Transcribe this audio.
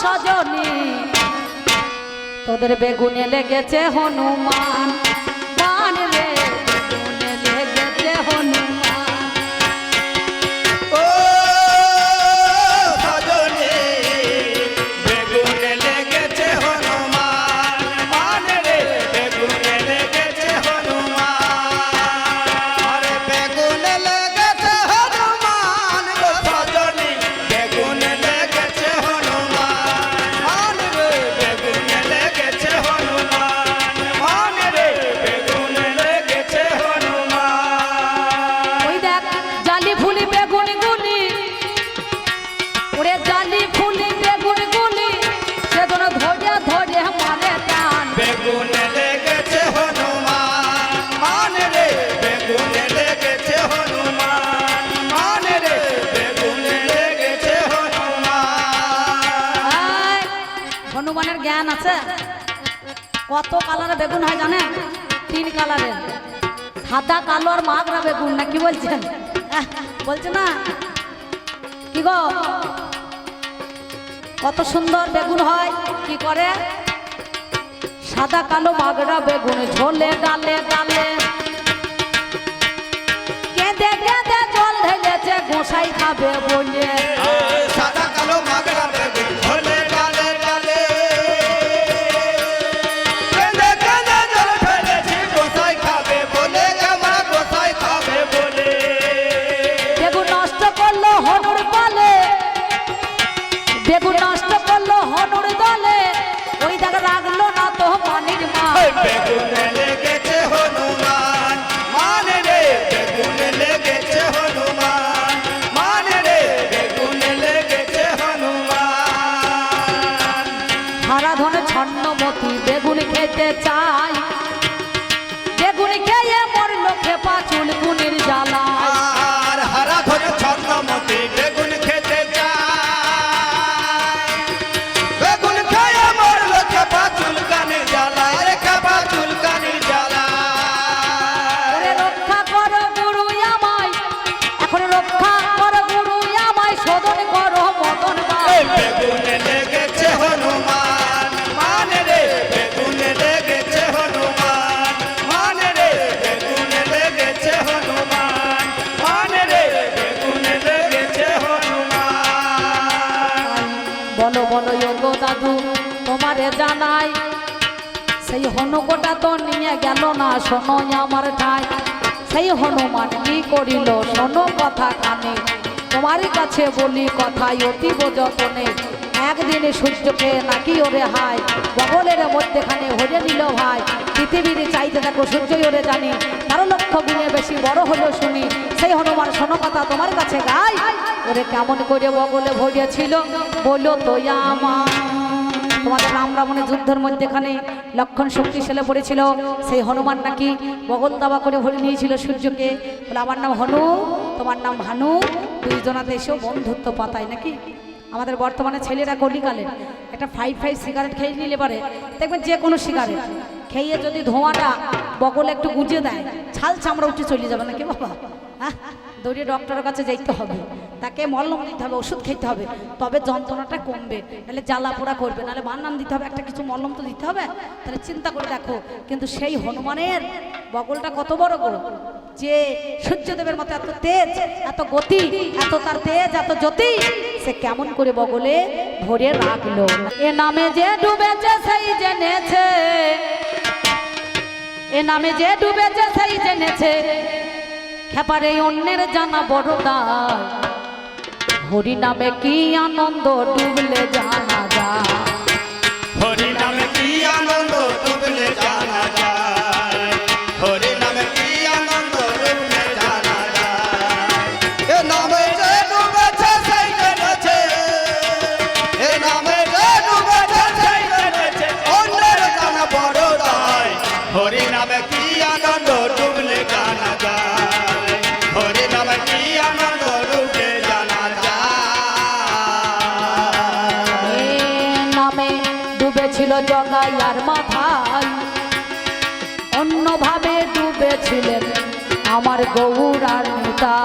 সজনী তোদের বেগুনে লেগেছে হনুমান মান রে বেগুনে লেগেছে হনুমান ও সজনী বেগুনে লেগেছে হনুমান মান রে বেগুনে লেগেছে হনুমান আরে বেগুনে লেগেছে হনুমান গো সজনী বেগুনে লেগেছে হনুমান মান রে বেগুনে লেগেছে হনুমান মান রে বেগুনে লেগেছে হনুমান ওই দেখ জালি ফুলি বেগুন গুলি ওরে জালি ফুলি বেগুন গুলি সেদিন ধরে ধরে মারে টান বেগুনে লেগেছে হনুমান মান রে বেগুনে লেগেছে হনুমান মান রে বেগুনে লেগেছে হনুমান এই, হনুমানের জ্ঞান আছে কত কালারের বেগুন হয় জানেন 3 কালারের সাদা কালো আর মাগরা বেগুন না কি বলছেন বলছে না কি গো কত সুন্দর বেগুন হয় কি করে সাদা কালো মাগরা বেগুন ঝোলে ডালে ডালে কেঁদে কেঁদে জল ঢেলেছে গোসাই খাবে বলে সাদা কালো মাগরা বেগুন ঝোলে ডালে ডালে কেঁদে কেঁদে জল ফেলেছি গোসাই খাবে বলে জামা গোসাই খাবে বলে বেগুন নষ্ট করলো হনুর বলে বেগুন নষ্ট করলো হনুর দলে ওই দেখা রাখলো না তো পানির মা বেগুনে লেগেছে হনুমান মান রে বেগুনে লেগেছে হনুমান মান রে বেগুনে লেগেছে হনুমান হারা ধনে ছন্নমতি বেগুন খেতে চাই বেগুন খেয়ে মরলো খেপা চুলকুনির জ্বালা আর হারা ধরে ছন্নমতি বেগুন খেতে যায় বেগুন খেয়ে মরলো খেপা চুলকানি জ্বালা রে খেপা চুলকানি জ্বালা ওরে রক্ষা করো গুরু আমায় এখন রক্ষা করো গুরু আমায় শোধন করো মদন বাই বেগুনে লেগেছে হনুমান মান রে বেগুনে লেগেছে হনুমান মান রে বেগুনে লেগেছে হনুমান মান রে বেগুনে লেগেছে হনুমান বলো বলো যোগো দাদু তোমারে জানাই সেই হনুকোটা তো নিয়ে গেল না শোনো আমার ঠাই সেই হনুমান কি করিল শোনো কথা কানে তোমার কাছে বলি কথাই অতীব যতনে একদিন সূর্যকে নাকি ওরে হাই বগলের মধ্যেখানে হরে নিল ভাই পৃথিবীর চাইতে দেখো সূর্যই ওরে জানি 12 লক্ষ গুণে বেশি বড় হলো শুনি সেই হনুমান শোনো কথা তোমার কাছে গাই ওরে কেমন করে বগলে ভরিয়েছিল বলো তো আমার তোমাদের রাম রাবণের যুদ্ধের মধ্যেখানে লক্ষণ শক্তিশালী পড়েছিল সেই হনুমান নাকি বগল দাবা করে ভরে নিয়েছিল সূর্যকে বলে আমার নাম হনু তোমার নাম ভানু দুইজনাতে এসেও বন্ধুত্ব পাতায় নাকি আমাদের বর্তমানে ছেলেরা কলিকালের একটা 5 সিগারেট খেয়ে নিলে পারে দেখবেন যে কোনো সিগারেট খেয়ে যদি ধোঁয়াটা বগলে একটু গুঁজে দেয় ছাল চামড়া উঠে চলে যাবে নাকি বাবা হ্যাঁ দৌড়িয়ে ডক্টরের কাছে যাইতে হবে তাকে মলম দিতে হবে ওষুধ খেতে হবে তবে যন্ত্রণাটা কমবে নাহলে জ্বালা পোড়া করবে নাহলে বান্নান দিতে হবে একটা কিছু মলম তো দিতে হবে তাহলে চিন্তা করে দেখো কিন্তু সেই হনুমানের বগলটা কত বড় বড় যে সূর্যদেবের মতো এত তেজ এত গতি এত তার তেজ এত জ্যোতি সে কেমন করে বগলে ভরে রাখলো এ নামে যে ডুবেছে সেই জেনেছে এ নামে যে ডুবেছে সেই জেনেছে খেপারে অন্যের জানা বড় দায় হরি নামে কি আনন্দ ডুবলে জানা যায় হরি নামে কি আনন্দ ডুবলে জানা যায় হরি নামে কি আনন্দ ডুবলে জানা যায় এ নামে যে ডুবেছে সেই জেনেছে এ নামে যে ডুবেছে সেই জেনেছে অন্যের জানা বড় দায় হরি নামে কি আনন্দ ডুবলে জানা যায় হরি নামে কি আনন্দ ডুবলে জানা যায় এ নামে ডুবেছিল জগাইয়ার মাথায় অন্যভাবে ডুবেছিলেন আমার গৌরার নেতা